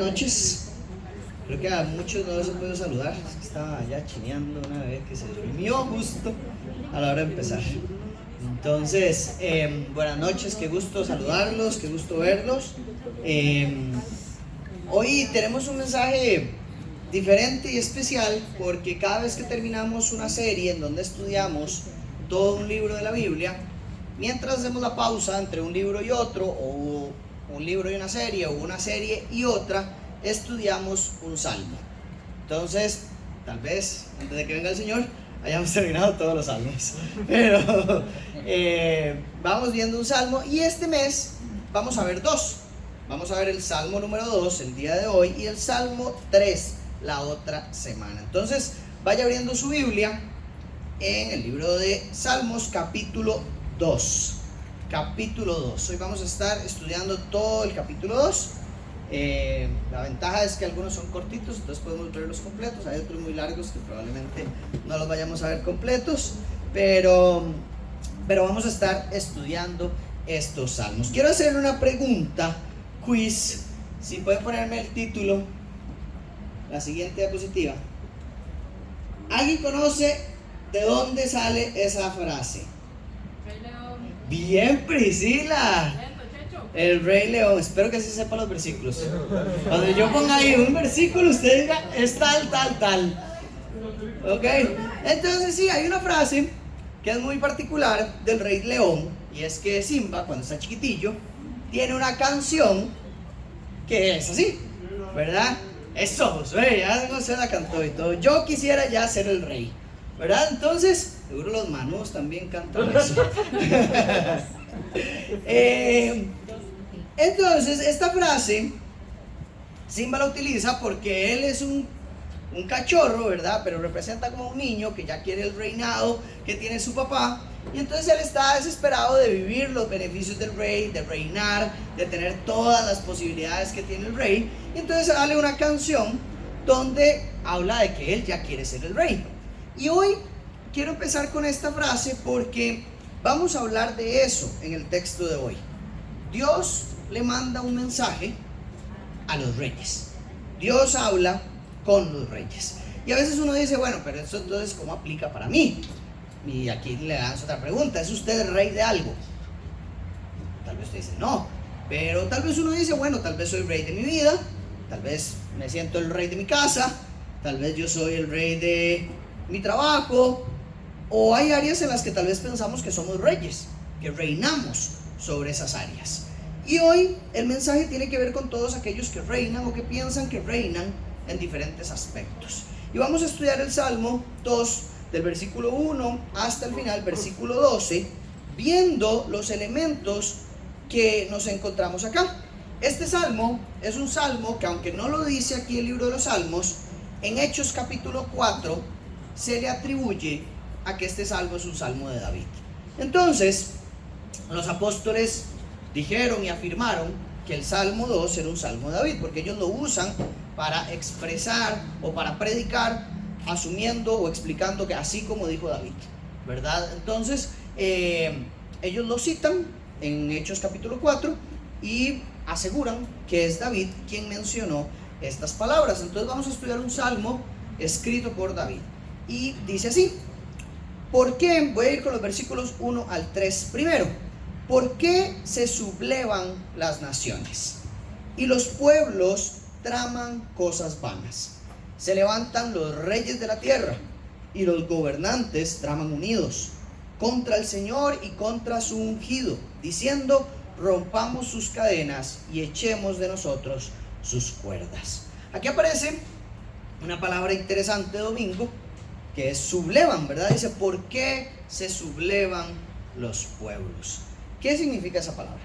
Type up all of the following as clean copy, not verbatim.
noches. Creo que a muchos no los he podido saludar. Es que estaba ya chineando una vez que se durmió justo a la hora de empezar. Entonces, buenas noches, qué gusto saludarlos, qué gusto verlos. Hoy tenemos un mensaje diferente y especial porque cada vez que terminamos una serie en donde estudiamos todo un libro de la Biblia, mientras hacemos la pausa entre un libro y otro, o un libro y una serie, o una serie y otra, estudiamos un salmo. Entonces, tal vez antes de que venga el Señor hayamos terminado todos los salmos, pero vamos viendo un salmo, y este mes vamos a ver dos. Vamos a ver el salmo número 2 el día de hoy y el salmo 3 la otra semana. Entonces vaya abriendo su Biblia en el libro de Salmos capítulo 2. Capítulo 2. Hoy vamos a estar estudiando todo el capítulo 2. La ventaja es que algunos son cortitos, entonces podemos verlos completos. Hay otros muy largos que probablemente no los vayamos a ver completos, pero vamos a estar estudiando estos salmos. Quiero hacer una pregunta, quiz. Si pueden ponerme el título, la siguiente diapositiva. ¿Alguien conoce de dónde sale esa frase? Rey León. Bien, Priscila. El Rey León. Espero que así sepa los versículos. Cuando yo ponga ahí un versículo, usted diga, es tal. Ok. Entonces sí, hay una frase que es muy particular del Rey León, y es que Simba, cuando está chiquitillo, tiene una canción que es así, ¿verdad? Eso, Josué, ya se la cantó y todo. Yo quisiera ya ser el rey, ¿verdad? Entonces, seguro los manús también cantan eso. Entonces, esta frase Simba la utiliza porque él es un cachorro, ¿verdad? Pero representa como un niño que ya quiere el reinado que tiene su papá. Y entonces él está desesperado de vivir los beneficios del rey, de reinar, de tener todas las posibilidades que tiene el rey. Y entonces sale una canción donde habla de que él ya quiere ser el rey. Y hoy quiero empezar con esta frase porque vamos a hablar de eso en el texto de hoy. Dios le manda un mensaje a los reyes. Dios habla con los reyes. Y a veces uno dice, bueno, pero eso entonces ¿cómo aplica para mí? Y aquí le damos otra pregunta: ¿es usted el rey de algo? Tal vez usted dice no, pero tal vez uno dice, bueno, tal vez soy el rey de mi vida, tal vez me siento el rey de mi casa, tal vez yo soy el rey de mi trabajo, o hay áreas en las que tal vez pensamos que somos reyes, que reinamos sobre esas áreas. Y hoy el mensaje tiene que ver con todos aquellos que reinan o que piensan que reinan en diferentes aspectos. Y vamos a estudiar el Salmo 2 del versículo 1 hasta el final, versículo 12, viendo los elementos que nos encontramos acá. Este salmo es un salmo que, aunque no lo dice aquí el libro de los Salmos, en Hechos capítulo 4 se le atribuye a que este salmo es un salmo de David. Entonces, los apóstoles dijeron y afirmaron que el Salmo 2 era un salmo de David, porque ellos lo usan para expresar o para predicar, asumiendo o explicando que así como dijo David, ¿verdad? Entonces, ellos lo citan en Hechos capítulo 4 y aseguran que es David quien mencionó estas palabras. Entonces vamos a estudiar un salmo escrito por David, y dice así. ¿Por qué? Voy a ir con los versículos 1 al 3 primero. ¿Por qué se sublevan las naciones y los pueblos traman cosas vanas? Se levantan los reyes de la tierra y los gobernantes traman unidos contra el Señor y contra su ungido, diciendo, rompamos sus cadenas y echemos de nosotros sus cuerdas. Aquí aparece una palabra interesante, Domingo, que es sublevan, ¿verdad? Dice, ¿por qué se sublevan los pueblos? ¿Qué significa esa palabra?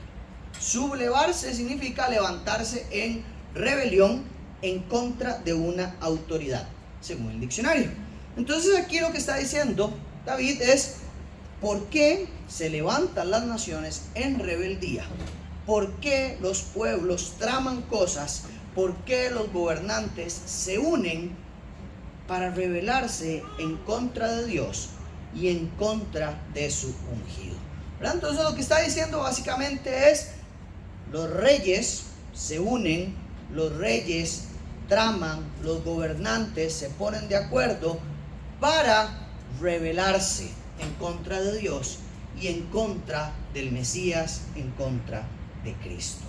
Sublevarse significa levantarse en rebelión en contra de una autoridad, según el diccionario. Entonces aquí lo que está diciendo David es, ¿por qué se levantan las naciones en rebeldía? ¿Por qué los pueblos traman cosas? ¿Por qué los gobernantes se unen para rebelarse en contra de Dios y en contra de su ungido? ¿Verdad? Entonces lo que está diciendo básicamente es, los reyes se unen los reyes traman, los gobernantes se ponen de acuerdo para rebelarse en contra de Dios y en contra del Mesías, en contra de Cristo.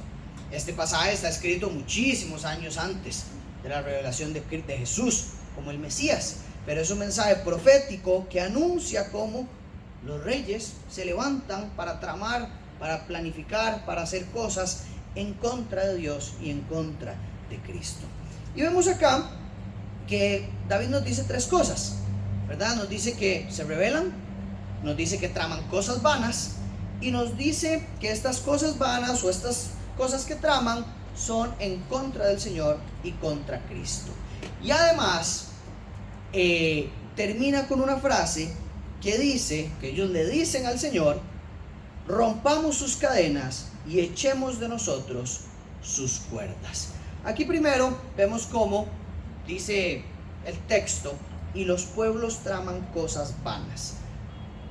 Este pasaje está escrito muchísimos años antes de la revelación de Jesús como el Mesías, pero es un mensaje profético que anuncia cómo los reyes se levantan para tramar, para planificar, para hacer cosas en contra de Dios y en contra de Cristo. Y vemos acá que David nos dice tres cosas, ¿verdad? Nos dice que se rebelan, nos dice que traman cosas vanas y nos dice que estas cosas vanas o estas cosas que traman son en contra del Señor y contra Cristo. Y además termina con una frase que dice, que ellos le dicen al Señor: rompamos sus cadenas y echemos de nosotros sus cuerdas. Aquí primero vemos cómo dice el texto: y los pueblos traman cosas vanas.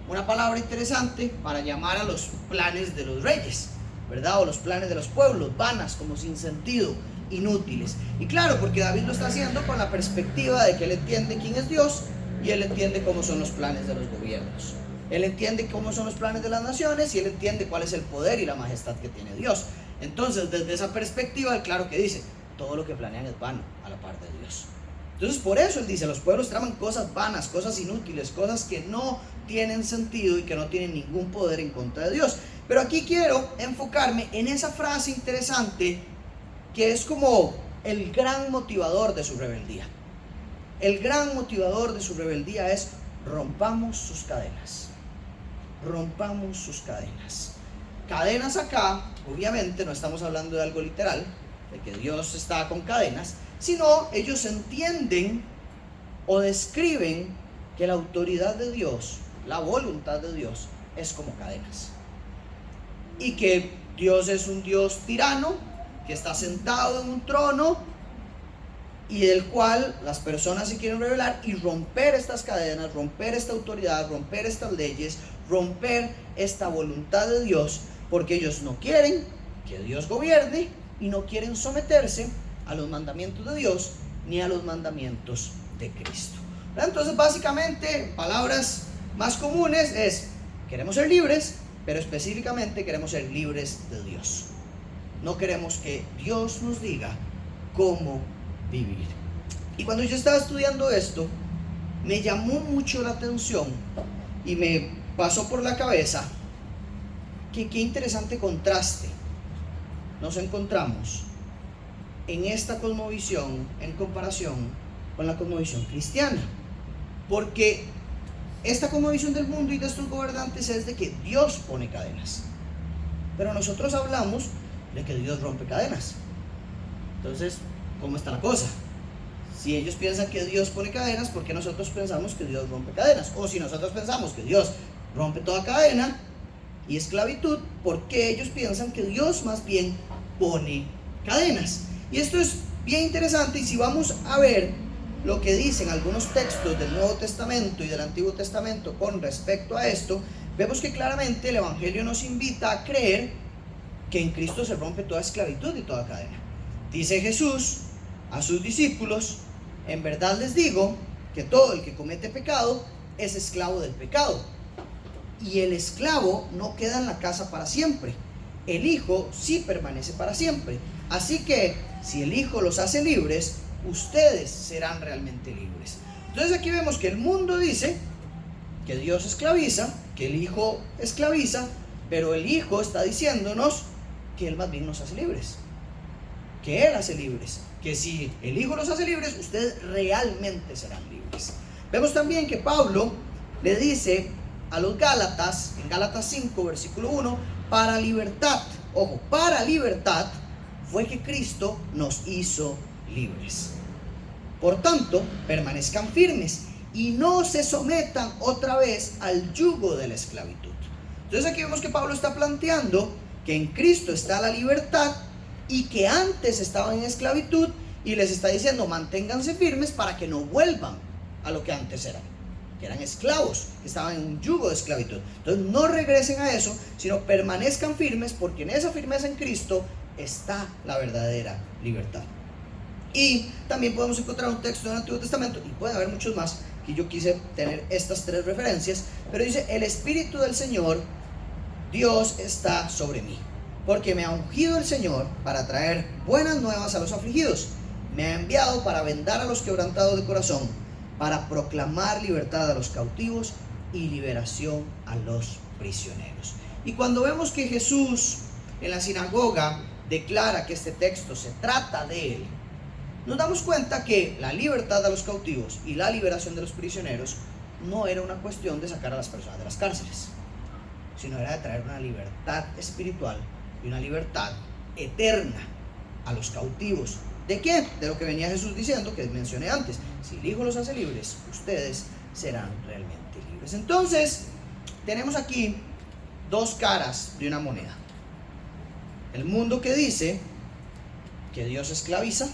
Una palabra interesante para llamar a los planes de los reyes, ¿verdad? O los planes de los pueblos, vanas, como sin sentido, inútiles. Y claro, porque David lo está haciendo con la perspectiva de que él entiende quién es Dios y él entiende cómo son los planes de los gobiernos. Él entiende cómo son los planes de las naciones y él entiende cuál es el poder y la majestad que tiene Dios. Entonces, desde esa perspectiva, él claro que dice: todo lo que planean es vano a la par de Dios. Entonces, por eso él dice: los pueblos traman cosas vanas, cosas inútiles, cosas que no tienen sentido y que no tienen ningún poder en contra de Dios. Pero aquí quiero enfocarme en esa frase interesante que es como el gran motivador de su rebeldía. El gran motivador de su rebeldía es: rompamos sus cadenas. Rompamos sus cadenas. Cadenas acá, obviamente, no estamos hablando de algo literal, de que Dios está con cadenas, sino ellos entienden o describen que la autoridad de Dios, la voluntad de Dios, es como cadenas. Y que Dios es un Dios tirano, que está sentado en un trono y del cual las personas se quieren rebelar y romper estas cadenas, romper esta autoridad, romper estas leyes, romper esta voluntad de Dios, porque ellos no quieren que Dios gobierne y no quieren someterse a los mandamientos de Dios ni a los mandamientos de Cristo. Entonces, básicamente, palabras más comunes es: queremos ser libres, pero específicamente queremos ser libres de Dios. No queremos que Dios nos diga cómo vivir. Y cuando yo estaba estudiando esto, me llamó mucho la atención y me pasó por la cabeza que qué interesante contraste nos encontramos en esta cosmovisión en comparación con la cosmovisión cristiana. Porque esta cosmovisión del mundo y de estos gobernantes es de que Dios pone cadenas, pero nosotros hablamos de que Dios rompe cadenas. Entonces, ¿cómo está la cosa? Si ellos piensan que Dios pone cadenas, ¿por qué nosotros pensamos que Dios rompe cadenas? O si nosotros pensamos que Dios rompe toda cadena y esclavitud, ¿por qué ellos piensan que Dios más bien pone cadenas? Y esto es bien interesante, y si vamos a ver lo que dicen algunos textos del Nuevo Testamento y del Antiguo Testamento con respecto a esto, vemos que claramente el Evangelio nos invita a creer que en Cristo se rompe toda esclavitud y toda cadena. Dice Jesús a sus discípulos: en verdad les digo que todo el que comete pecado es esclavo del pecado. Y el esclavo no queda en la casa para siempre, el Hijo sí permanece para siempre. Así que si el Hijo los hace libres, ustedes serán realmente libres. Entonces aquí vemos que el mundo dice que Dios esclaviza, que el Hijo esclaviza, pero el Hijo está diciéndonos que Él más bien nos hace libres, que Él hace libres, que si el Hijo los hace libres, ustedes realmente serán libres. Vemos también que Pablo le dice a los Gálatas, en Gálatas 5, versículo 1, para libertad, ojo, para libertad fue que Cristo nos hizo libres. Por tanto, permanezcan firmes y no se sometan otra vez al yugo de la esclavitud. Entonces aquí vemos que Pablo está planteando que en Cristo está la libertad y que antes estaban en esclavitud, y les está diciendo: manténganse firmes para que no vuelvan a lo que antes eran, que eran esclavos, que estaban en un yugo de esclavitud. Entonces no regresen a eso, sino permanezcan firmes, porque en esa firmeza en Cristo está la verdadera libertad. Y también podemos encontrar un texto del Antiguo Testamento, y puede haber muchos más, que yo quise tener estas tres referencias, pero dice: el Espíritu del Señor, Dios, está sobre mí, porque me ha ungido el Señor para traer buenas nuevas a los afligidos, me ha enviado para vendar a los quebrantados de corazón, para proclamar libertad a los cautivos y liberación a los prisioneros. Y cuando vemos que Jesús en la sinagoga declara que este texto se trata de él, nos damos cuenta que la libertad a los cautivos y la liberación de los prisioneros no era una cuestión de sacar a las personas de las cárceles, sino era de traer una libertad espiritual y una libertad eterna a los cautivos. ¿De qué? De lo que venía Jesús diciendo, que mencioné antes: si el Hijo los hace libres, ustedes serán realmente libres. Entonces, tenemos aquí dos caras de una moneda. El mundo que dice que Dios esclaviza,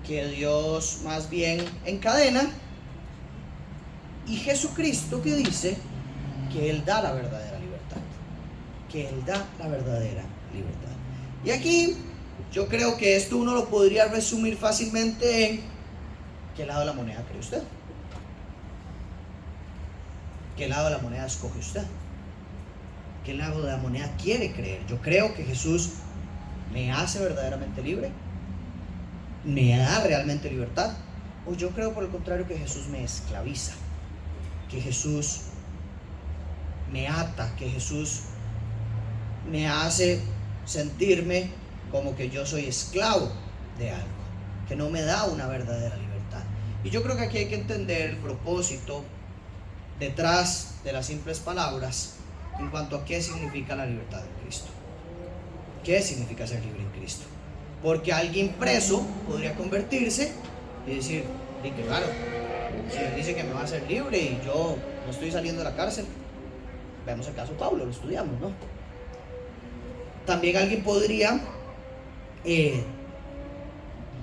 que Dios más bien encadena, y Jesucristo que dice que Él da la verdadera libertad, que Él da la verdadera libertad. Y aquí yo creo que esto uno lo podría resumir fácilmente en: ¿qué lado de la moneda cree usted? ¿Qué lado de la moneda escoge usted? ¿Qué lado de la moneda quiere creer? Yo creo que Jesús me hace verdaderamente libre, me da realmente libertad, o yo creo por el contrario que Jesús me esclaviza, que Jesús me ata, que Jesús me hace sentirme como que yo soy esclavo de algo, que no me da una verdadera libertad. Y yo creo que aquí hay que entender el propósito detrás de las simples palabras en cuanto a qué significa la libertad en Cristo, qué significa ser libre en Cristo. Porque alguien preso podría convertirse y decir: y que claro, si él dice que me va a hacer libre y yo no estoy saliendo de la cárcel. Veamos el caso de Pablo, lo estudiamos, ¿no? También alguien podría,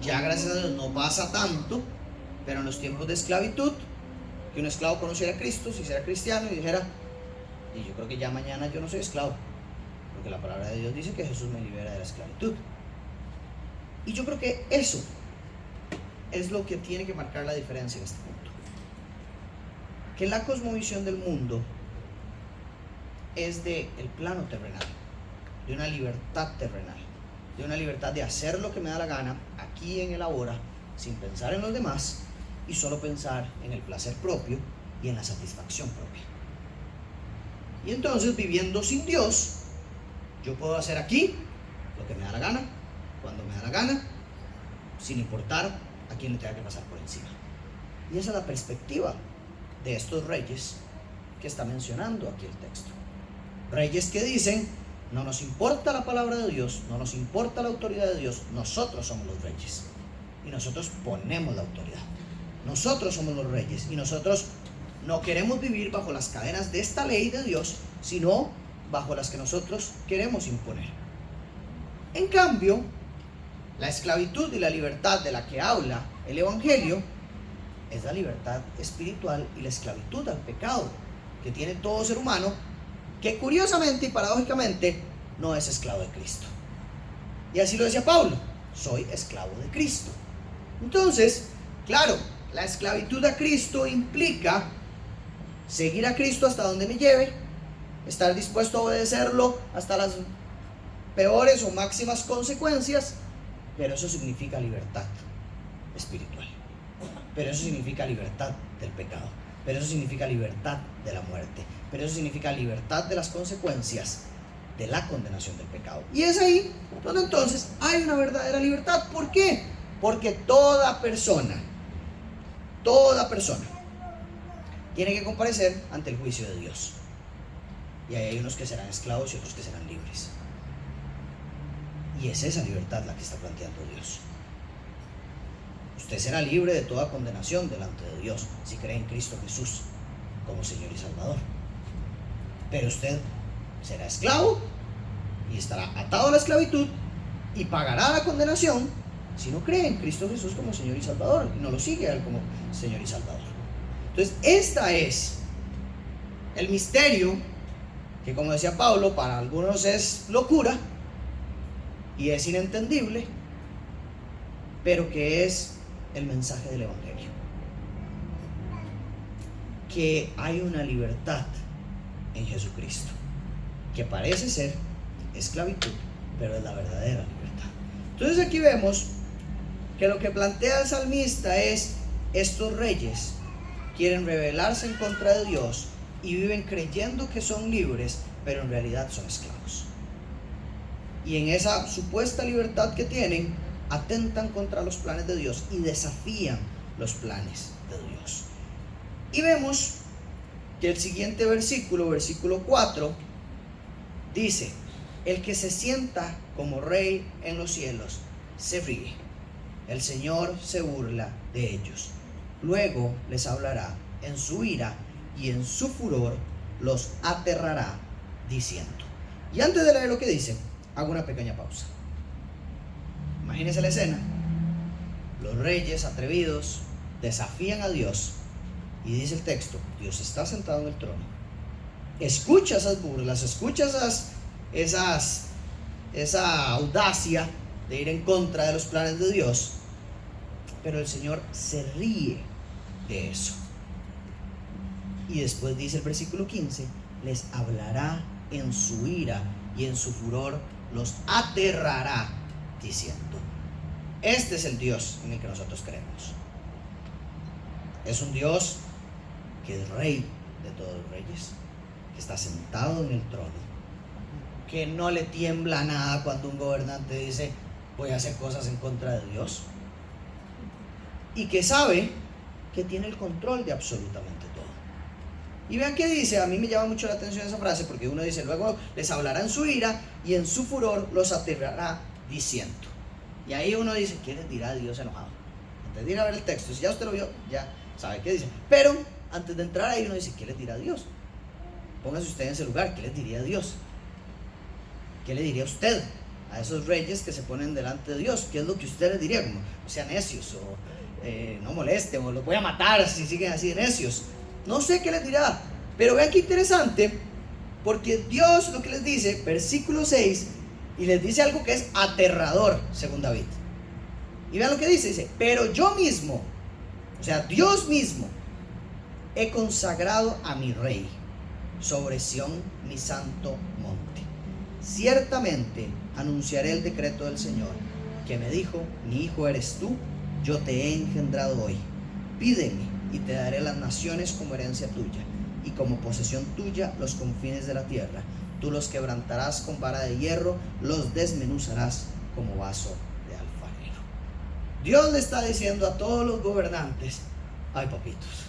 ya gracias a Dios no pasa tanto, pero en los tiempos de esclavitud, que un esclavo conociera a Cristo, si era cristiano, y dijera: y yo creo que ya mañana yo no soy esclavo, porque la palabra de Dios dice que Jesús me libera de la esclavitud. Y yo creo que eso es lo que tiene que marcar la diferencia en este punto. Que la cosmovisión del mundo es del plano terrenal, de una libertad terrenal, de una libertad de hacer lo que me da la gana aquí en el ahora, sin pensar en los demás y solo pensar en el placer propio y en la satisfacción propia. Y entonces, viviendo sin Dios, yo puedo hacer aquí lo que me da la gana, cuando me da la gana, sin importar a quién le tenga que pasar por encima. Y esa es la perspectiva de estos reyes que está mencionando aquí el texto. Reyes que dicen: no nos importa la palabra de Dios, no nos importa la autoridad de Dios, nosotros somos los reyes y nosotros ponemos la autoridad, nosotros somos los reyes y nosotros no queremos vivir bajo las cadenas de esta ley de Dios, sino bajo las que nosotros queremos imponer. En cambio, la esclavitud y la libertad de la que habla el Evangelio es la libertad espiritual y la esclavitud al pecado que tiene todo ser humano, que curiosamente y paradójicamente no es esclavo de Cristo. Y así lo decía Pablo: soy esclavo de Cristo. Entonces, claro, la esclavitud a Cristo implica seguir a Cristo hasta donde me lleve, estar dispuesto a obedecerlo hasta las peores o máximas consecuencias, pero eso significa libertad espiritual, pero eso significa libertad del pecado, pero eso significa libertad de la muerte, pero eso significa libertad de las consecuencias de la condenación del pecado. Y es ahí donde entonces hay una verdadera libertad. ¿Por qué? Porque toda persona tiene que comparecer ante el juicio de Dios, y ahí hay unos que serán esclavos y otros que serán libres. Y es esa libertad la que está planteando Dios. Usted será libre de toda condenación delante de Dios si cree en Cristo Jesús como Señor y Salvador. Pero usted será esclavo y estará atado a la esclavitud y pagará la condenación si no cree en Cristo Jesús como Señor y Salvador y no lo sigue a Él como Señor y Salvador. Entonces, este es el misterio que, como decía Pablo, para algunos es locura y es inentendible, pero que es el mensaje del Evangelio. Que hay una libertad en Jesucristo, que parece ser esclavitud, pero es la verdadera libertad. Entonces aquí vemos que lo que plantea el salmista es: estos reyes quieren rebelarse en contra de Dios y viven creyendo que son libres, pero en realidad son esclavos. Y en esa supuesta libertad que tienen, atentan contra los planes de Dios y desafían los planes de Dios. Y vemos que el siguiente versículo, versículo 4, dice: el que se sienta como rey en los cielos se ríe, el Señor se burla de ellos, luego les hablará en su ira y en su furor los aterrará diciendo. Y antes de leer lo que dice, hago una pequeña pausa. Imagínense la escena: los reyes atrevidos desafían a Dios, y dice el texto: Dios está sentado en el trono. Escucha esas burlas, escucha esa audacia de ir en contra de los planes de Dios, pero el Señor se ríe de eso. Y después dice el versículo 15: les hablará en su ira y en su furor los aterrará diciendo. Este es el Dios en el que nosotros creemos. Es un Dios que es rey de todos los reyes, que está sentado en el trono, que no le tiembla nada cuando un gobernante dice: voy a hacer cosas en contra de Dios, y que sabe que tiene el control de absolutamente todo. Y vean qué dice. A mí me llama mucho la atención esa frase, porque uno dice: luego les hablará en su ira y en su furor los aterrará diciendo. Y ahí uno dice: ¿qué les dirá Dios enojado? Antes de ir a ver el texto, si ya usted lo vio, ya sabe qué dice. Pero antes de entrar ahí uno dice: ¿qué les dirá Dios? Póngase usted en ese lugar. ¿Qué les diría Dios? ¿Qué le diría usted a esos reyes que se ponen delante de Dios? ¿Qué es lo que usted les diría? Como: no sean necios, o no molesten, o los voy a matar si siguen así de necios. No sé qué les dirá, pero vean qué interesante, porque Dios lo que les dice, versículo 6, y les dice algo que es aterrador, según David. Y vean lo que dice: pero yo mismo, o sea, Dios mismo, he consagrado a mi rey sobre Sión, mi santo monte. Ciertamente anunciaré el decreto del Señor, que me dijo: mi hijo eres tú, yo te he engendrado hoy. Pídeme y te daré las naciones como herencia tuya, y como posesión tuya los confines de la tierra. Tú los quebrantarás con vara de hierro, los desmenuzarás como vaso de alfarero. Dios le está diciendo a todos los gobernantes: ay, papitos.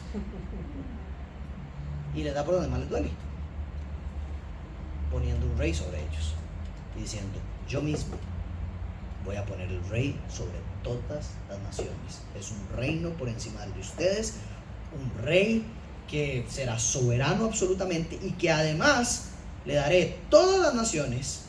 Y les da por donde más les duele, poniendo un rey sobre ellos y diciendo: yo mismo voy a poner el rey sobre todas las naciones. Es un reino por encima del de ustedes, un rey que será soberano absolutamente, y que además le daré todas las naciones,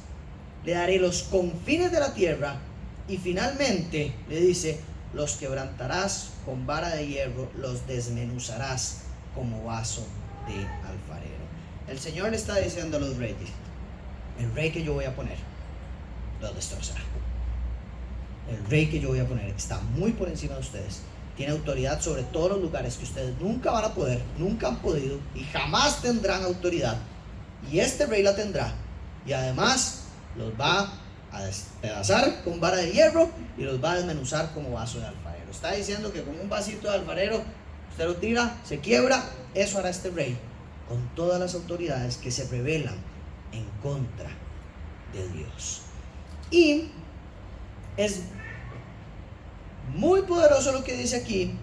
le daré los confines de la tierra, y finalmente le dice: los quebrantarás con vara de hierro, los desmenuzarás como vaso de alfarero. El Señor le está diciendo a los reyes: el rey que yo voy a poner los destrozará. El rey que yo voy a poner está muy por encima de ustedes, tiene autoridad sobre todos los lugares que ustedes nunca van a poder, nunca han podido y jamás tendrán autoridad. Y este rey la tendrá, y además los va a despedazar con vara de hierro y los va a desmenuzar como vaso de alfarero. Está diciendo que con un vasito de alfarero usted lo tira, se quiebra. Eso hará este rey con todas las autoridades que se rebelan en contra de Dios. Y es muy poderoso lo que dice aquí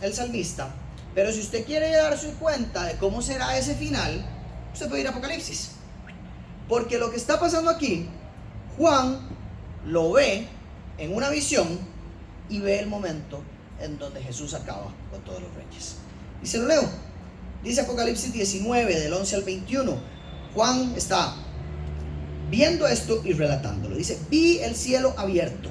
el salmista, pero si usted quiere darse cuenta de cómo será ese final, usted puede ir a Apocalipsis, porque lo que está pasando aquí, Juan lo ve en una visión y ve el momento en donde Jesús acaba con todos los reyes. Y se lo leo. Dice Apocalipsis 19, del 11 al 21. Juan está viendo esto y relatándolo. Dice: vi el cielo abierto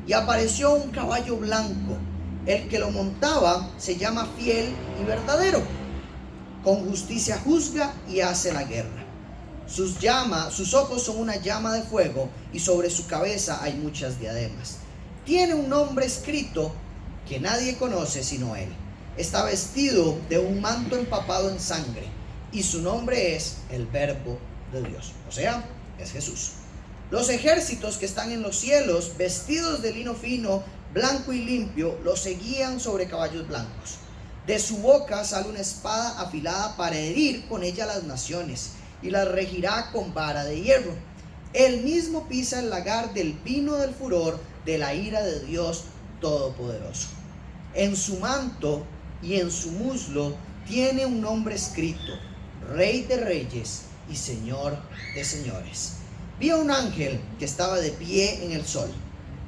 y apareció un caballo blanco. El que lo montaba se llama Fiel y Verdadero. Con justicia juzga y hace la guerra. Sus ojos son una llama de fuego, y sobre su cabeza hay muchas diademas. Tiene un nombre escrito que nadie conoce sino Él. Está vestido de un manto empapado en sangre y su nombre es el Verbo de Dios, o sea, es Jesús. Los ejércitos que están en los cielos, vestidos de lino fino, blanco y limpio, los seguían sobre caballos blancos. De su boca sale una espada afilada para herir con ella las naciones, y las regirá con vara de hierro. Él mismo pisa el lagar del vino del furor de la ira de Dios Todopoderoso. En su manto y en su muslo tiene un nombre escrito: Rey de Reyes y Señor de Señores. Vi a un ángel que estaba de pie en el sol.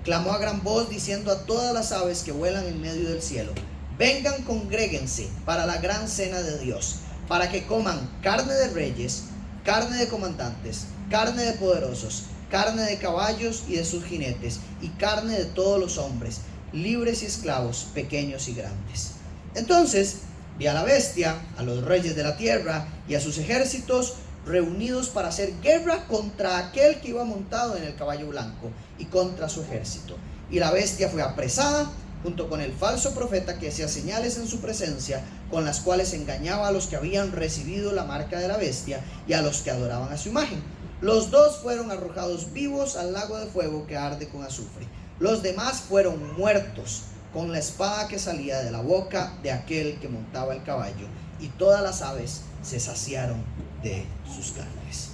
Clamó a gran voz diciendo a todas las aves que vuelan en medio del cielo: vengan, congréguense para la gran cena de Dios, para que coman carne de reyes, carne de comandantes, carne de poderosos, carne de caballos y de sus jinetes, y carne de todos los hombres, libres y esclavos, pequeños y grandes. Entonces vi a la bestia, a los reyes de la tierra y a sus ejércitos reunidos para hacer guerra contra aquel que iba montado en el caballo blanco y contra su ejército. Y la bestia fue apresada junto con el falso profeta que hacía señales en su presencia, con las cuales engañaba a los que habían recibido la marca de la bestia y a los que adoraban a su imagen. Los dos fueron arrojados vivos al lago de fuego que arde con azufre. Los demás fueron muertos con la espada que salía de la boca de aquel que montaba el caballo, y todas las aves se saciaron de sus carnes.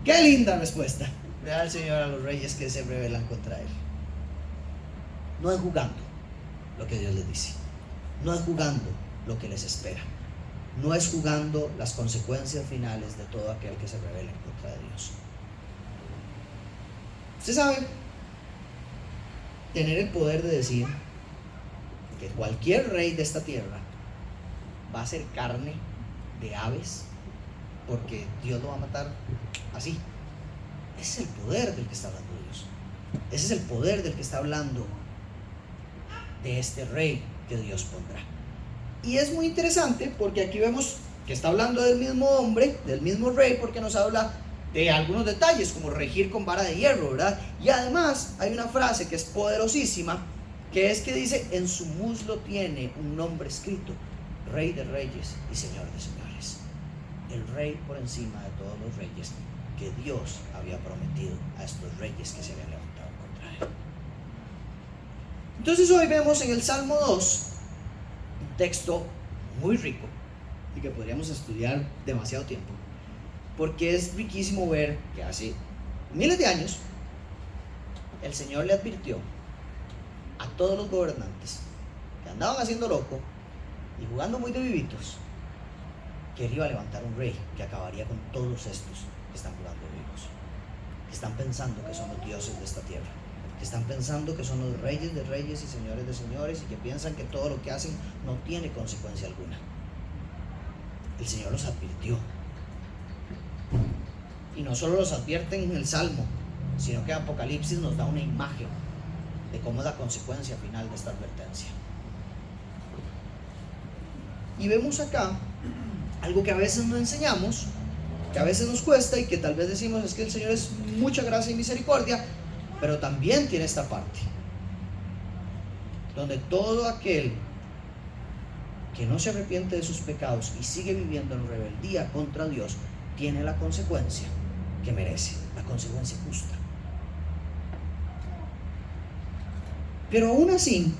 ¡Qué linda respuesta! Le da el Señor a los reyes que se rebelan contra Él. No es jugando lo que Dios les dice, no es jugando lo que les espera, no es jugando las consecuencias finales de todo aquel que se rebela en contra de Dios. Usted sabe, tener el poder de decir que cualquier rey de esta tierra va a ser carne de aves porque Dios lo va a matar así. Ese es el poder del que está hablando Dios. Ese es el poder del que está hablando de este rey que Dios pondrá. Y es muy interesante porque aquí vemos que está hablando del mismo hombre, del mismo rey, porque nos habla de algunos detalles como regir con vara de hierro, ¿verdad? Y además hay una frase que es poderosísima, que es que dice: en su muslo tiene un nombre escrito: Rey de Reyes y Señor de Señores. El rey por encima de todos los reyes que Dios había prometido a estos reyes que se habían levantado contra él. Entonces hoy vemos en el Salmo 2 un texto muy rico y que podríamos estudiar demasiado tiempo, porque es riquísimo ver que hace miles de años el Señor le advirtió a todos los gobernantes que andaban haciendo loco y jugando muy de vivitos, que Él iba a levantar un rey que acabaría con todos estos que están jugando de vivos, que están pensando que son los dioses de esta tierra, que están pensando que son los reyes de reyes y señores de señores, y que piensan que todo lo que hacen no tiene consecuencia alguna. El Señor los advirtió, y no solo los advierten en el Salmo, sino que Apocalipsis nos da una imagen de cómo es la consecuencia final de esta advertencia. Y vemos acá algo que a veces no enseñamos, que a veces nos cuesta y que tal vez decimos: es que el Señor es mucha gracia y misericordia, pero también tiene esta parte donde todo aquel que no se arrepiente de sus pecados y sigue viviendo en rebeldía contra Dios tiene la consecuencia que merece, la consecuencia justa. Pero aún así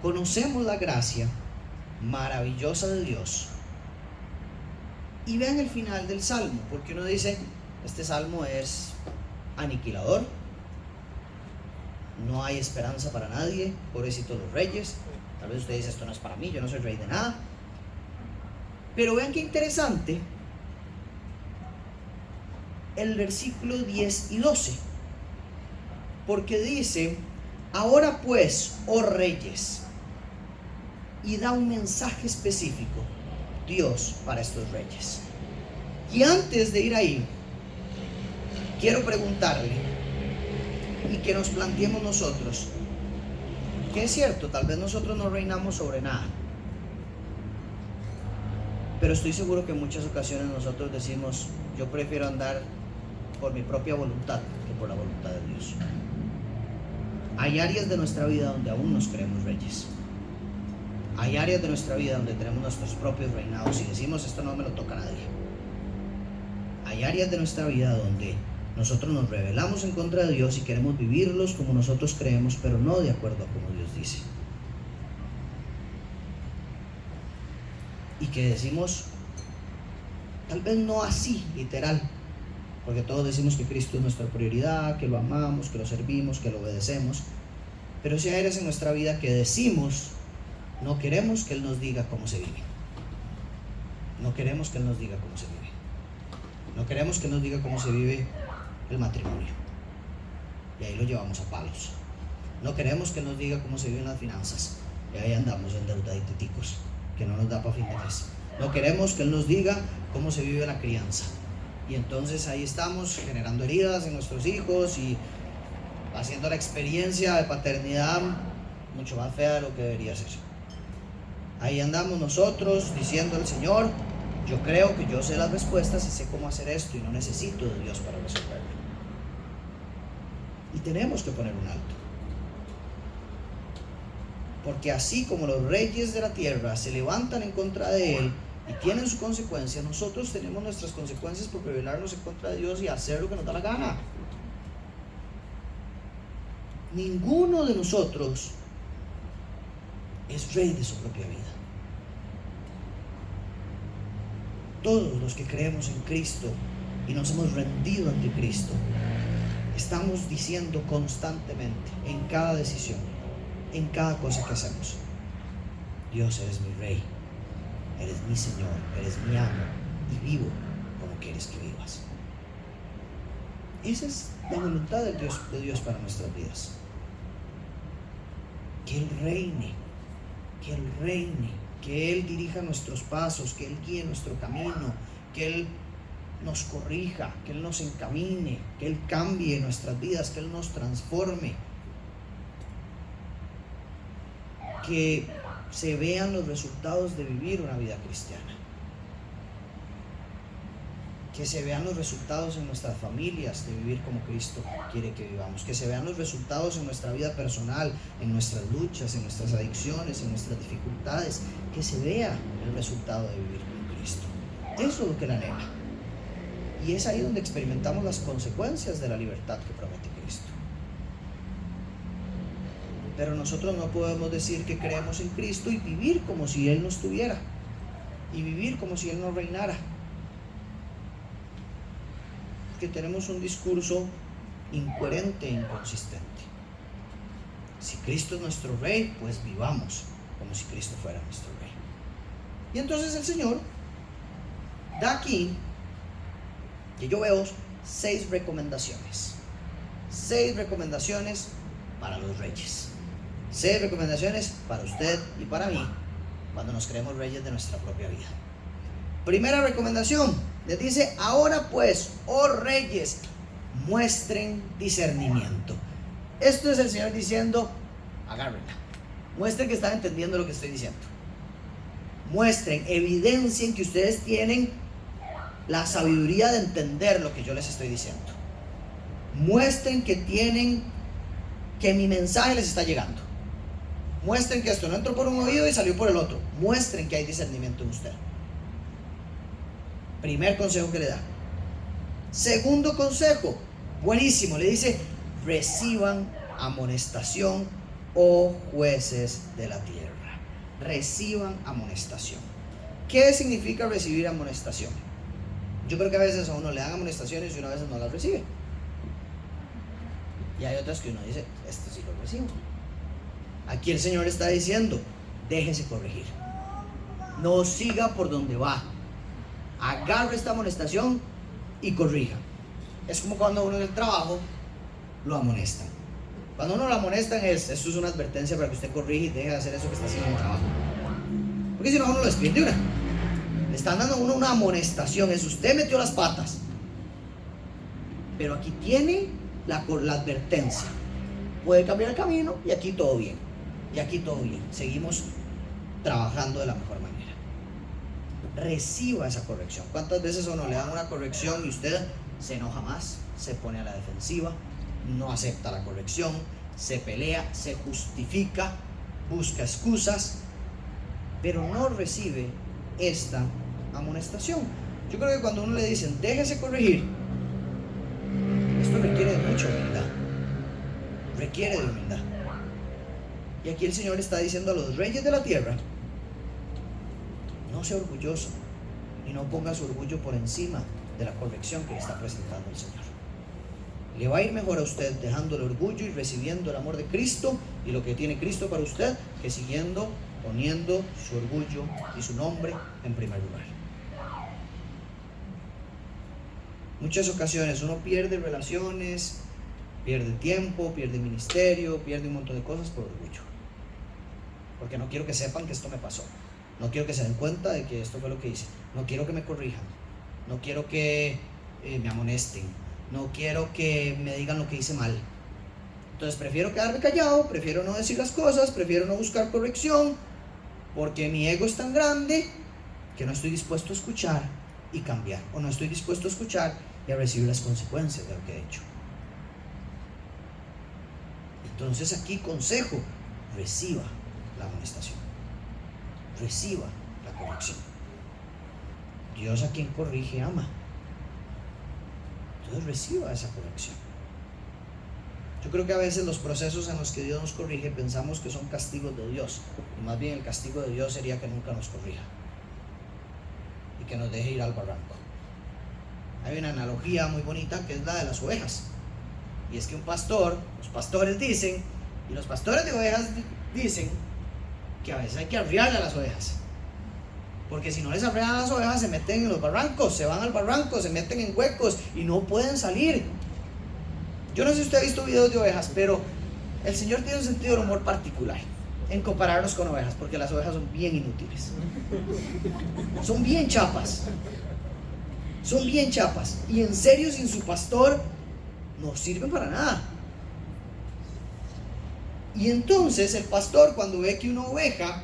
conocemos la gracia maravillosa de Dios. Y vean el final del Salmo, porque uno dice: este Salmo es aniquilador, no hay esperanza para nadie, pobrecitos los reyes. Tal vez usted dice: esto no es para mí, yo no soy rey de nada. Pero vean qué interesante el versículo 10 y 12, porque dice: ahora pues, oh reyes, y da un mensaje específico Dios para estos reyes. Y antes de ir ahí, quiero preguntarle y que nos planteemos nosotros, que es cierto, tal vez nosotros no reinamos sobre nada, pero estoy seguro que en muchas ocasiones nosotros decimos: yo prefiero andar por mi propia voluntad que por la voluntad de Dios. Hay áreas de nuestra vida donde aún nos creemos reyes. Hay áreas de nuestra vida donde tenemos nuestros propios reinados y decimos, esto no me lo toca a nadie. Hay áreas de nuestra vida donde nosotros nos rebelamos en contra de Dios y queremos vivirlos como nosotros creemos, pero no de acuerdo a como Dios dice. Y que decimos, tal vez no así, literal, porque todos decimos que Cristo es nuestra prioridad, que lo amamos, que lo servimos, que lo obedecemos, pero si hay áreas en nuestra vida que decimos, no queremos que Él nos diga cómo se vive. No queremos que Él nos diga cómo se vive. No queremos que Él nos diga cómo se vive el matrimonio. Y ahí lo llevamos a palos. No queremos que Él nos diga cómo se viven las finanzas. Y ahí andamos endeudaditos, que no nos da para fin de mes. No queremos que Él nos diga cómo se vive la crianza. Y entonces ahí estamos generando heridas en nuestros hijos y haciendo la experiencia de paternidad mucho más fea de lo que debería ser. Ahí andamos nosotros diciendo al Señor, yo creo que yo sé las respuestas y sé cómo hacer esto y no necesito de Dios para resolverlo. Y tenemos que poner un alto. Porque así como los reyes de la tierra se levantan en contra de Él y tienen su consecuencia, nosotros tenemos nuestras consecuencias por rebelarnos en contra de Dios y hacer lo que nos da la gana. Ninguno de nosotros es rey de su propia vida. Todos los que creemos en Cristo y nos hemos rendido ante Cristo, estamos diciendo constantemente, en cada decisión, en cada cosa que hacemos, Dios, eres mi rey, eres mi Señor, eres mi amo y vivo como quieres que vivas. Esa es la voluntad de Dios para nuestras vidas. Que Él reine, que Él reine, que Él dirija nuestros pasos, que Él guíe nuestro camino, que Él nos corrija, que Él nos encamine, que Él cambie nuestras vidas, que Él nos transforme, que se vean los resultados de vivir una vida cristiana, que se vean los resultados en nuestras familias de vivir como Cristo quiere que vivamos, que se vean los resultados en nuestra vida personal, en nuestras luchas, en nuestras adicciones, en nuestras dificultades, que se vea el resultado de vivir como Cristo. Eso es lo que Él anhela. Y es ahí donde experimentamos las consecuencias de la libertad que promete Cristo. Pero nosotros no podemos decir que creemos en Cristo y vivir como si Él no estuviera, y vivir como si Él no reinara. Que tenemos un discurso incoherente e inconsistente. Si Cristo es nuestro rey, pues vivamos como si Cristo fuera nuestro rey. Y entonces el Señor da aquí, que yo veo, 6 recomendaciones. 6 recomendaciones para los reyes. 6 recomendaciones para usted y para mí cuando nos creemos reyes de nuestra propia vida. Primera recomendación, les dice, ahora pues, oh reyes, muestren discernimiento. Esto es el Señor diciendo, agárrenla. Muestren que están entendiendo lo que estoy diciendo. Muestren, evidencien que ustedes tienen la sabiduría de entender lo que yo les estoy diciendo. Muestren que mi mensaje les está llegando. Muestren que esto no entró por un oído y salió por el otro. Muestren que hay discernimiento en usted. Primer consejo que le da. Segundo consejo, buenísimo, le dice, reciban amonestación, oh jueces de la tierra. Reciban amonestación. ¿Qué significa recibir amonestación? Yo creo que a veces a uno le dan amonestaciones y uno a veces no las recibe. Y hay otras que uno dice, esto sí lo recibo. Aquí el Señor está diciendo, déjese corregir. No siga por donde va. Agarre esta amonestación y corrija. Es como cuando uno en el trabajo lo amonestan. Cuando uno lo amonestan esto es una advertencia para que usted corrija y deje de hacer eso que está haciendo en el trabajo. Porque si no, uno lo despide de una. Le están dando a uno una amonestación, es usted metió las patas. Pero aquí tiene la advertencia. Puede cambiar el camino y aquí todo bien. Y aquí todo bien. Seguimos trabajando de la mejor manera. Reciba esa corrección. ¿Cuántas veces a uno le dan una corrección y usted se enoja más, se pone a la defensiva, no acepta la corrección, se pelea, se justifica, busca excusas, pero no recibe esta amonestación. Yo creo que cuando uno le dicen déjese corregir, esto requiere de mucha humildad, requiere de humildad. Y aquí el Señor está diciendo a los reyes de la tierra: no sea orgulloso y no ponga su orgullo por encima de la corrección que le está presentando el Señor. Le va a ir mejor a usted dejando el orgullo y recibiendo el amor de Cristo y lo que tiene Cristo para usted, que siguiendo poniendo su orgullo y su nombre en primer lugar. Muchas ocasiones uno pierde relaciones, pierde tiempo, pierde ministerio, pierde un montón de cosas por orgullo. Porque no quiero que sepan que esto me pasó. No quiero que se den cuenta de que esto fue lo que hice. No quiero que me corrijan. No quiero que me amonesten. No quiero que me digan lo que hice mal. Entonces prefiero quedarme callado, prefiero no decir las cosas, prefiero no buscar corrección, porque mi ego es tan grande que no estoy dispuesto a escuchar y cambiar, o no estoy dispuesto a escuchar y a recibir las consecuencias de lo que he hecho. Entonces aquí consejo: reciba la amonestación, reciba la corrección. Dios a quien corrige ama. Entonces reciba esa corrección. Yo creo que a veces los procesos en los que Dios nos corrige pensamos que son castigos de Dios, y más bien el castigo de Dios sería que nunca nos corrija y que nos deje ir al barranco. Hay una analogía muy bonita que es la de las ovejas, y es que los pastores dicen, y los pastores de ovejas dicen que a veces hay que arriarle a las ovejas, porque si no les arrean a las ovejas se meten en los barrancos, se van al barranco, se meten en huecos y no pueden salir. Yo no sé si usted ha visto videos de ovejas, pero el Señor tiene un sentido del humor particular en compararnos con ovejas, porque las ovejas son bien inútiles, son bien chapas, y en serio sin su pastor no sirven para nada. Y entonces el pastor, cuando ve que una oveja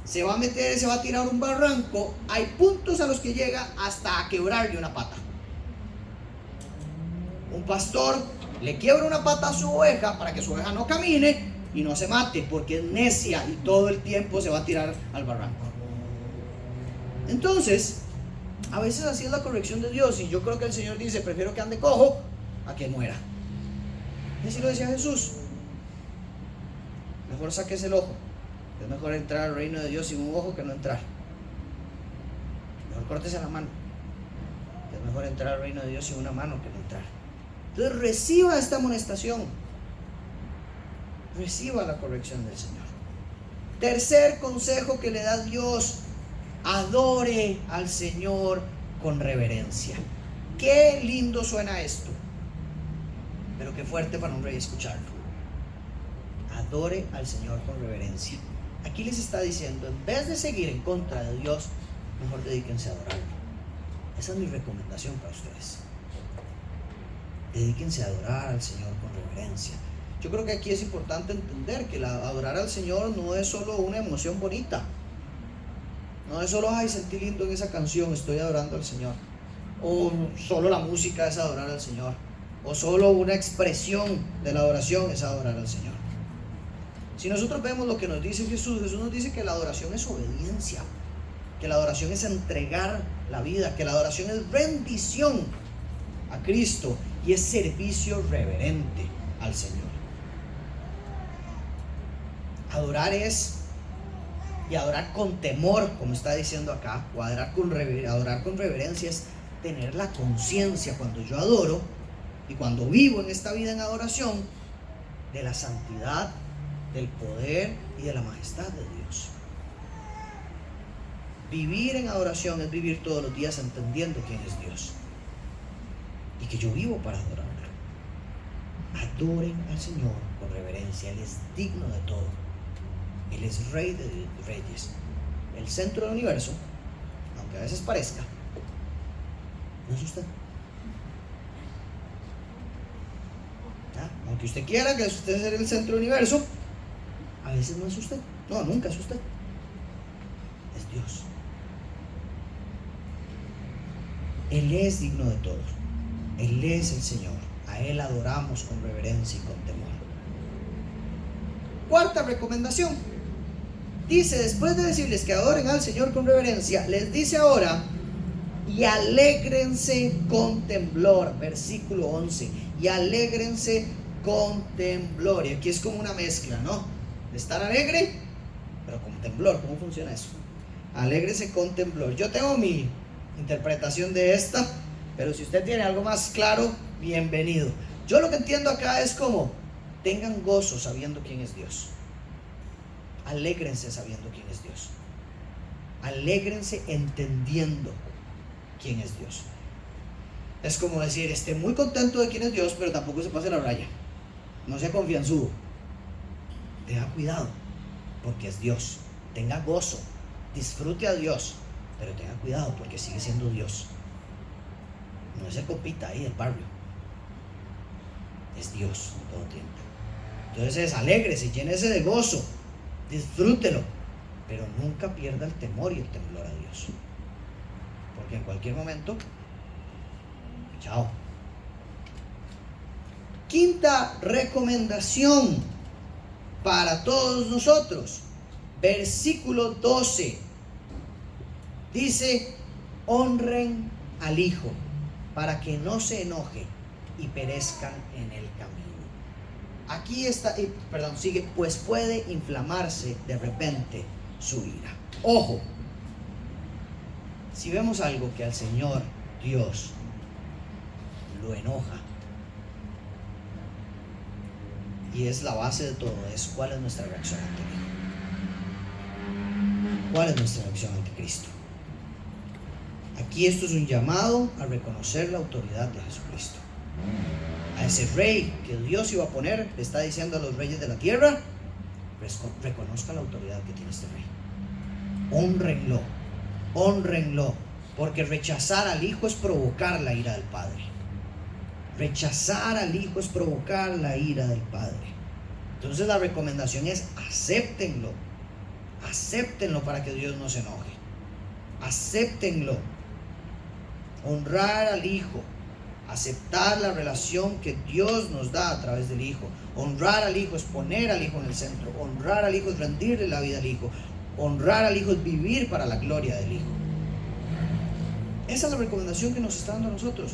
se va a meter, se va a tirar a un barranco, hay puntos a los que llega hasta a quebrarle una pata. Un pastor le quiebra una pata a su oveja para que su oveja no camine y no se mate, porque es necia y todo el tiempo se va a tirar al barranco. Entonces, a veces así es la corrección de Dios, y yo creo que el Señor dice: prefiero que ande cojo a que muera. Y así lo decía Jesús: mejor saques el ojo. Es mejor entrar al reino de Dios sin un ojo que no entrar. Mejor córtese la mano. Es mejor entrar al reino de Dios sin una mano que no entrar. Entonces reciba esta amonestación, reciba la corrección del Señor. Tercer consejo que le da Dios: adore al Señor con reverencia. Qué lindo suena esto, pero qué fuerte para un rey escucharlo. Adore al Señor con reverencia. Aquí les está diciendo: en vez de seguir en contra de Dios, mejor dedíquense a adorarlo. Esa es mi recomendación para ustedes. Dedíquense a adorar al Señor con reverencia. Yo creo que aquí es importante entender que adorar al Señor no es solo una emoción bonita. No es solo: ay, sentí lindo en esa canción, estoy adorando al Señor. O solo la música es adorar al Señor. O solo una expresión de la adoración es adorar al Señor. Si nosotros vemos lo que nos dice Jesús nos dice que la adoración es obediencia, que la adoración es entregar la vida, que la adoración es rendición a Cristo y es servicio reverente al Señor. Adorar es, y adorar con temor, como está diciendo acá, o adorar con reverencia, es tener la conciencia cuando yo adoro y cuando vivo en esta vida en adoración, de la santidad, del poder y de la majestad de Dios. Vivir en adoración es vivir todos los días entendiendo quién es Dios y que yo vivo para adorarlo. Adoren al Señor con reverencia. Él es digno de todo. Él es Rey de reyes, el centro del universo, aunque a veces parezca. No es usted. Aunque usted quiera que usted sea el centro del universo, a veces no es usted. No, nunca es usted. Es Dios. Él es digno de todo. Él es el Señor. A Él adoramos con reverencia y con temor. Cuarta recomendación. Dice, después de decirles que adoren al Señor con reverencia, les dice ahora, y alégrense con temblor. Versículo 11. Y alégrense con temblor. Y aquí es como una mezcla, ¿no? De estar alegre, pero con temblor. ¿Cómo funciona eso? Alégrese con temblor. Yo tengo mi interpretación de esta, pero si usted tiene algo más claro, bienvenido. Yo lo que entiendo acá es como, tengan gozo sabiendo quién es Dios. Alégrense sabiendo quién es Dios. Alégrense entendiendo quién es Dios. Es como decir, esté muy contento de quién es Dios, pero tampoco se pase la raya. No sea confianzudo. Tenga cuidado, porque es Dios. Tenga gozo, disfrute a Dios, pero tenga cuidado porque sigue siendo Dios. No se compita ahí del barrio. Es Dios todo tiempo. Entonces alégrese, llénese de gozo, disfrútelo, pero nunca pierda el temor y el temblor a Dios, porque en cualquier momento, chao. Quinta recomendación para todos nosotros, versículo 12, dice, honren al Hijo para que no se enoje y perezcan en el camino. Aquí está, sigue, pues puede inflamarse de repente su ira. Ojo, si vemos algo que al Señor Dios lo enoja, y es la base de todo, es cuál es nuestra reacción ante Él. ¿Cuál es nuestra reacción ante Cristo? Aquí esto es un llamado a reconocer la autoridad de Jesucristo. A ese rey que Dios iba a poner, le está diciendo a los reyes de la tierra, reconozca la autoridad que tiene este rey. Hónrenlo, hónrenlo, porque rechazar al Hijo es provocar la ira del Padre. Rechazar al Hijo es provocar la ira del Padre. Entonces la recomendación es acéptenlo. Acéptenlo para que Dios no se enoje. Acéptenlo. Honrar al Hijo. Aceptar la relación que Dios nos da a través del Hijo. Honrar al Hijo es poner al Hijo en el centro. Honrar al Hijo es rendirle la vida al Hijo. Honrar al Hijo es vivir para la gloria del Hijo. Esa es la recomendación que nos está dando a nosotros.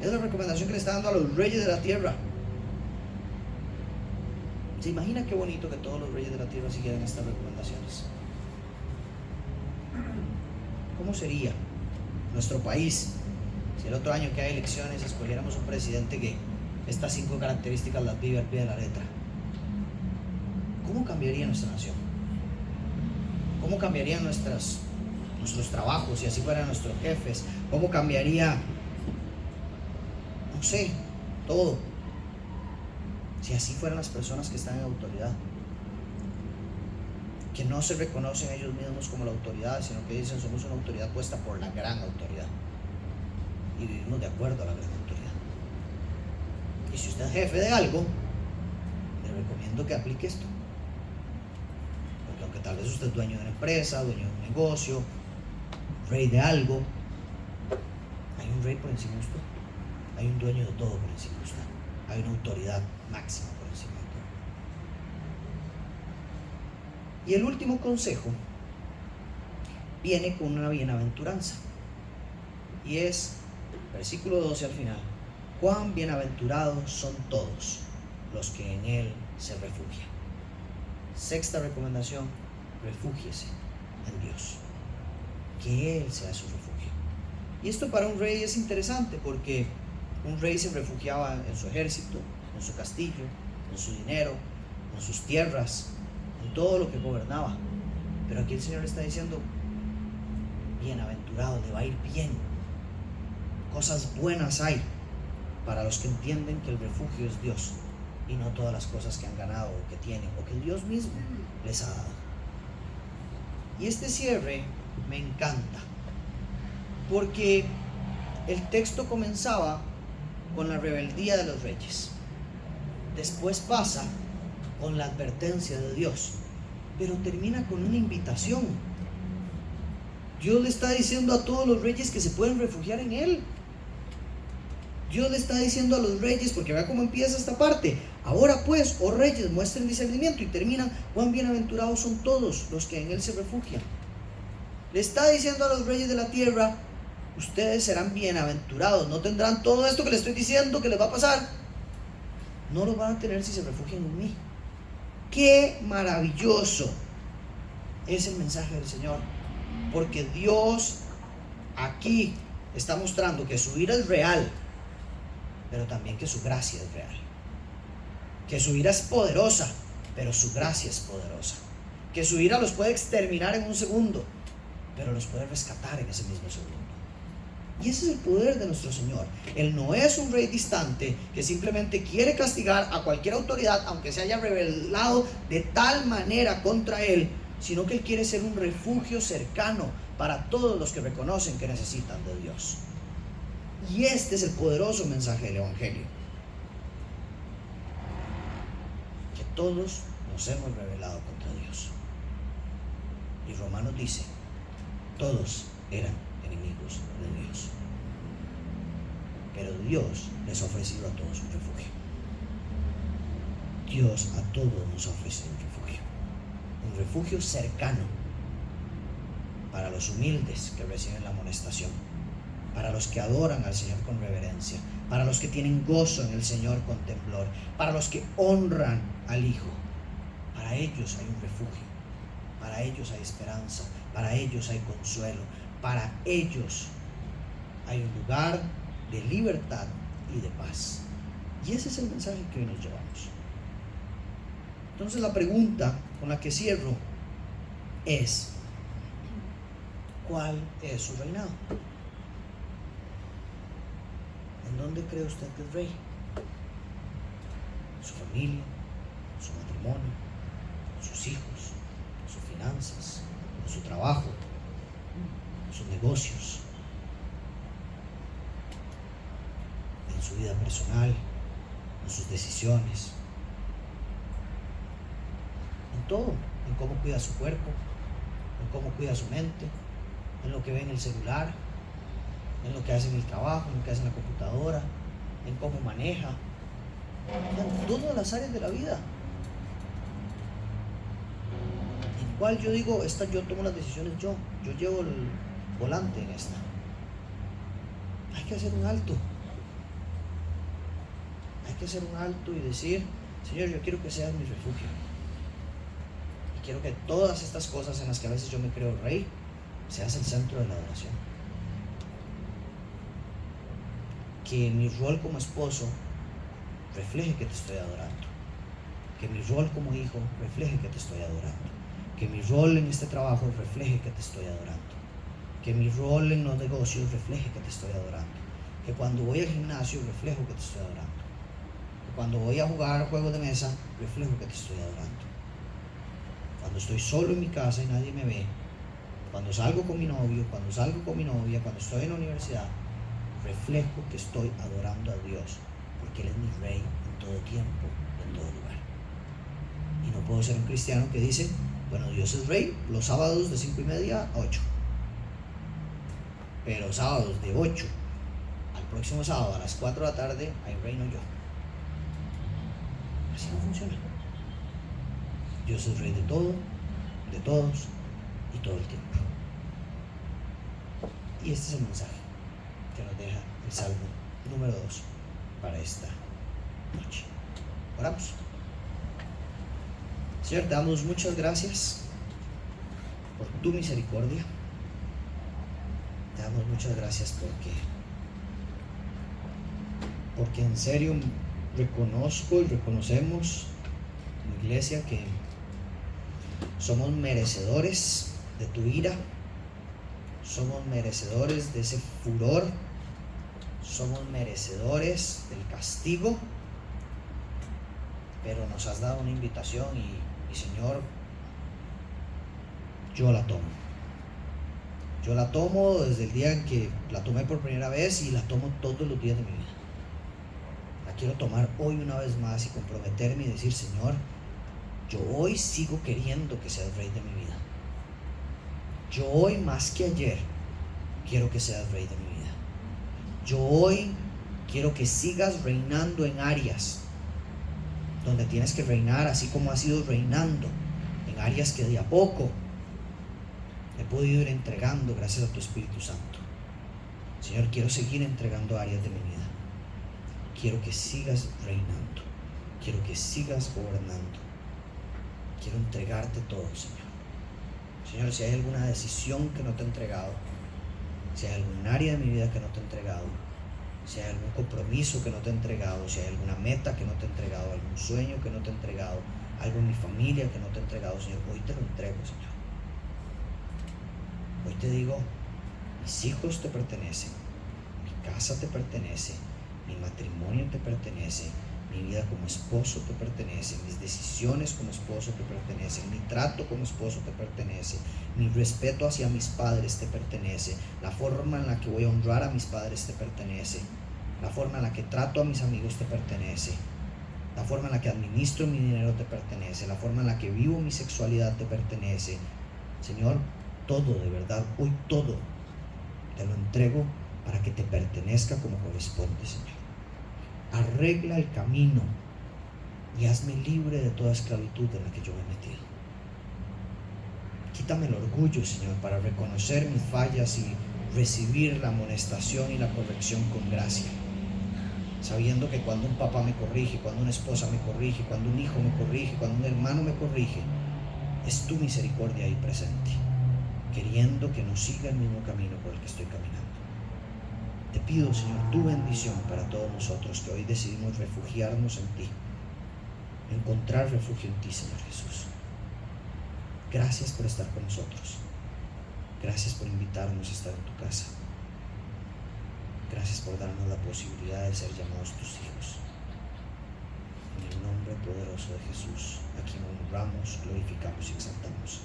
Es la recomendación que le está dando a los reyes de la tierra. ¿Se imagina qué bonito que todos los reyes de la tierra siguieran estas recomendaciones? ¿Cómo sería nuestro país si el otro año que hay elecciones escogiéramos un presidente que estas 5 características las vive al pie de la letra? ¿Cómo cambiaría nuestra nación? ¿Cómo cambiarían nuestros trabajos si así fueran nuestros jefes? ¿Cómo cambiaría, no sé, todo, si así fueran las personas que están en autoridad? Que no se reconocen ellos mismos como la autoridad, sino que dicen somos una autoridad puesta por la gran autoridad y vivimos de acuerdo a la gran autoridad. Y si usted es jefe de algo, le recomiendo que aplique esto, porque aunque tal vez usted es dueño de una empresa, dueño de un negocio, rey de algo, hay un rey por encima de usted, hay un dueño de todo por encima de usted, hay una autoridad máxima por encima de todo. Y el último consejo viene con una bienaventuranza, y es versículo 12 al final: cuán bienaventurados son todos los que en Él se refugian. Sexta recomendación: refúgiese en Dios, que Él sea su refugio. Y esto para un rey es interesante, porque un rey se refugiaba en su ejército, en su castillo, en su dinero, en sus tierras, en todo lo que gobernaba. Pero aquí el Señor está diciendo: bienaventurado, le va a ir bien. Cosas buenas hay para los que entienden que el refugio es Dios y no todas las cosas que han ganado o que tienen o que Dios mismo les ha dado. Y este cierre me encanta, porque el texto comenzaba con la rebeldía de los reyes, después pasa con la advertencia de Dios, pero termina con una invitación. Dios le está diciendo a todos los reyes que se pueden refugiar en Él. Dios le está diciendo a los reyes, porque vea cómo empieza esta parte. Ahora pues, oh reyes, muestren discernimiento, y terminan: cuán bienaventurados son todos los que en él se refugian. Le está diciendo a los reyes de la tierra: ustedes serán bienaventurados, no tendrán todo esto que les estoy diciendo que les va a pasar. No lo van a tener si se refugian en mí. Qué maravilloso es el mensaje del Señor, porque Dios aquí está mostrando que su ira es real, pero también que su gracia es real. Que su ira es poderosa, pero su gracia es poderosa. Que su ira los puede exterminar en un segundo, pero los puede rescatar en ese mismo segundo. Y ese es el poder de nuestro Señor. Él no es un rey distante que simplemente quiere castigar a cualquier autoridad, aunque se haya rebelado de tal manera contra Él, sino que Él quiere ser un refugio cercano para todos los que reconocen que necesitan de Dios. Y este es el poderoso mensaje del Evangelio: que todos nos hemos rebelado contra Dios. Y Romanos dice: todos eran enemigos de Dios, pero Dios les ha ofrecido a todos un refugio. Dios a todos nos ha ofrecido un refugio cercano para los humildes que reciben la amonestación, para los que adoran al Señor con reverencia, para los que tienen gozo en el Señor con temblor, para los que honran al Hijo. Para ellos hay un refugio, para ellos hay esperanza, para ellos hay consuelo, para ellos hay un lugar de libertad y de paz. Y ese es el mensaje que hoy nos llevamos. Entonces la pregunta con la que cierro es: ¿cuál es su reinado? ¿En dónde cree usted que es rey? ¿Su familia? ¿Su matrimonio? ¿Sus hijos? ¿Sus finanzas? ¿Su trabajo? ¿Sus negocios? ¿En su vida personal? ¿En sus decisiones? En todo, en cómo cuida su cuerpo, en cómo cuida su mente, en lo que ve en el celular, en lo que hace en el trabajo, en lo que hace en la computadora, en cómo maneja, en todas las áreas de la vida. En cual yo digo: yo tomo las decisiones, yo llevo el volante en esta. Hay que hacer un alto. Hay que hacer un alto y decir: Señor, yo quiero que seas mi refugio. Y quiero que todas estas cosas en las que a veces yo me creo rey, seas el centro de la adoración. Que mi rol como esposo refleje que te estoy adorando. Que mi rol como hijo refleje que te estoy adorando. Que mi rol en este trabajo refleje que te estoy adorando. Que mi rol en los negocios refleje que te estoy adorando. Que cuando voy al gimnasio reflejo que te estoy adorando. Que cuando voy a jugar juegos de mesa reflejo que te estoy adorando. Cuando estoy solo en mi casa y nadie me ve, cuando salgo con mi novio, cuando salgo con mi novia, cuando estoy en la universidad, reflejo que estoy adorando a Dios, porque Él es mi rey en todo tiempo, en todo lugar. Y no puedo ser un cristiano que dice: bueno, Dios es rey los sábados de 5:30 a 8, pero sábados de 8 al próximo sábado a las 4 de la tarde ahí reino yo. Así no funciona. Dios es rey de todo, de todos y todo el tiempo. Y este es el mensaje que nos deja el Salmo número 2 para esta noche. Oramos. Señor, te damos muchas gracias por tu misericordia. Te damos muchas gracias porque en serio reconozco y reconocemos como iglesia que somos merecedores de tu ira, somos merecedores de ese furor, somos merecedores del castigo, pero nos has dado una invitación y Señor, yo la tomo. Yo la tomo desde el día en que la tomé por primera vez y la tomo todos los días de mi vida. La quiero tomar hoy una vez más y comprometerme y decir: Señor, yo hoy sigo queriendo que seas rey de mi vida. Yo hoy más que ayer quiero que seas rey de mi vida. Yo hoy Quiero que sigas reinando en áreas donde tienes que reinar, así como has ido reinando en áreas que de a poco he podido ir entregando gracias a tu Espíritu Santo. Señor, quiero seguir entregando áreas de mi vida. Quiero que sigas reinando. Quiero que sigas gobernando. Quiero entregarte todo, Señor. Señor, si hay alguna decisión que no te he entregado, si hay algún área de mi vida que no te he entregado, si hay algún compromiso que no te he entregado, si hay alguna meta que no te he entregado, algún sueño que no te he entregado, algo en mi familia que no te he entregado, Señor, hoy te lo entrego, Señor. Hoy te digo, mis hijos te pertenecen, mi casa te pertenece, mi matrimonio te pertenece, mi vida como esposo te pertenece, mis decisiones como esposo te pertenecen, mi trato como esposo te pertenece, mi respeto hacia mis padres te pertenece, la forma en la que voy a honrar a mis padres te pertenece, la forma en la que trato a mis amigos te pertenece, la forma en la que administro mi dinero te pertenece, la forma en la que vivo mi sexualidad te pertenece. Señor, todo, de verdad, hoy todo te lo entrego para que te pertenezca como corresponde, Señor. Arregla el camino y hazme libre de toda esclavitud en la que yo me he metido. Quítame el orgullo, Señor, para reconocer mis fallas y recibir la amonestación y la corrección con gracia, sabiendo que cuando un papá me corrige, cuando una esposa me corrige, cuando un hijo me corrige, cuando un hermano me corrige, es tu misericordia ahí presente, queriendo que no siga el mismo camino por el que estoy caminando. Te pido, Señor, tu bendición para todos nosotros que hoy decidimos refugiarnos en ti, encontrar refugio en ti, Señor Jesús. Gracias por estar con nosotros. Gracias por invitarnos a estar en tu casa. Gracias por darnos la posibilidad de ser llamados tus hijos. En el nombre poderoso de Jesús, a quien honramos, glorificamos y exaltamos.